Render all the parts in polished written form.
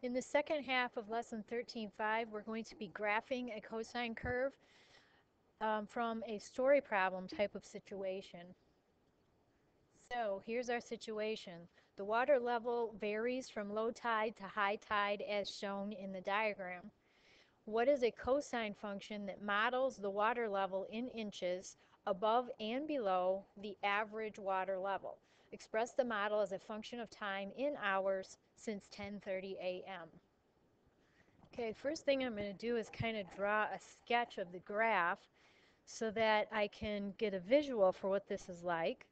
In the second half of lesson 13.5, we're going to be graphing a cosine curve from a story problem type of situation. So here's our situation. The water level varies from low tide to high tide as shown in the diagram. What is a cosine function that models the water level in inches above and below the average water level? Express the model as a function of time in hours since 10:30 a.m. Okay, first thing I'm going to do is kind of draw a sketch of the graph so that I can get a visual for what this is like.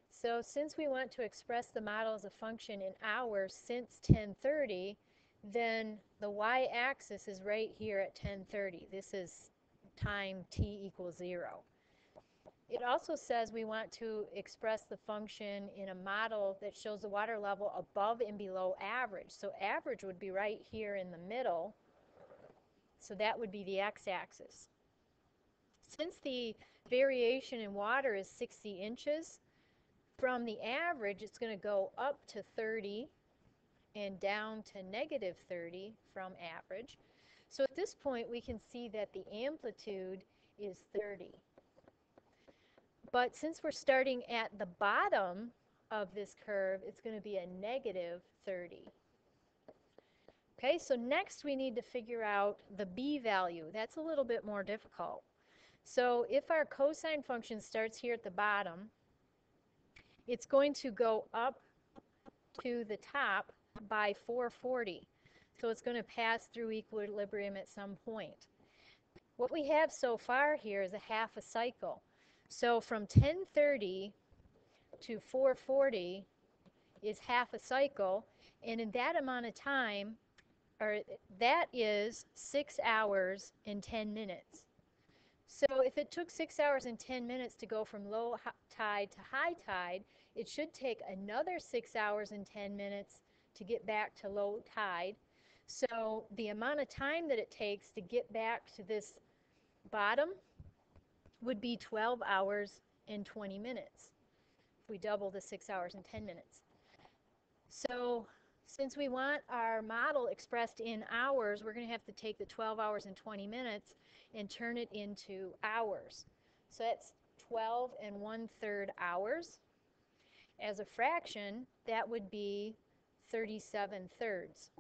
So since we want to express the model as a function in hours since 10:30, then the y-axis is right here at 10:30. This is time t equals 0. It also says we want to express the function in a model that shows the water level above and below average. So average would be right here in the middle. So that would be the x-axis. Since the variation in water is 60 inches, from the average it's going to go up to 30 and down to negative 30 from average. So at this point we can see that the amplitude is 30. But since we're starting at the bottom of this curve, it's going to be a negative 30. Okay, so next we need to figure out the b value. That's a little bit more difficult. So if our cosine function starts here at the bottom, it's going to go up to the top by 440. So it's going to pass through equilibrium at some point. What we have so far here is a half a cycle. So from 1030 to 440 is half a cycle, and in that amount of time, or that is 6 hours and 10 minutes. So if it took 6 hours and 10 minutes to go from low tide to high tide, it should take another 6 hours and 10 minutes to get back to low tide. So the amount of time that it takes to get back to this bottom would be 12 hours and 20 minutes if we double the 6 hours and 10 minutes. So since we want our model expressed in hours, we're going to have to take the 12 hours and 20 minutes and turn it into hours. So that's 12 and 1/3 hours. As a fraction, that would be 37/3.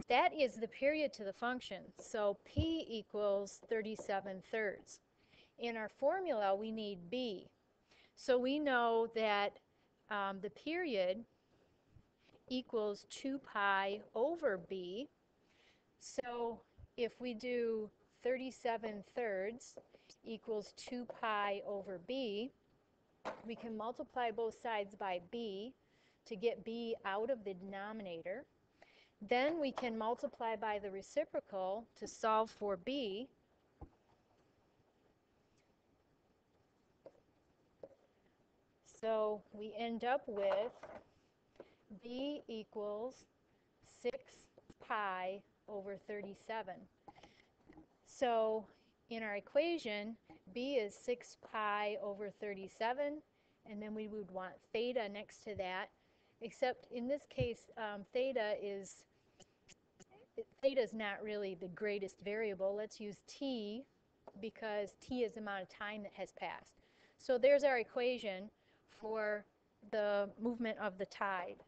That is the period to the function. So P equals 37/3. In our formula, we need B. So we know that the period equals 2 pi over B. So if we do 37/3 equals 2 pi over B, we can multiply both sides by B to get B out of the denominator. Then we can multiply by the reciprocal to solve for B. So we end up with B equals 6 pi over 37. So in our equation, B is 6 pi over 37, and then we would want theta next to that, except in this case, theta is not really the greatest variable. Let's use t, because t is the amount of time that has passed. So there's our equation for the movement of the tide.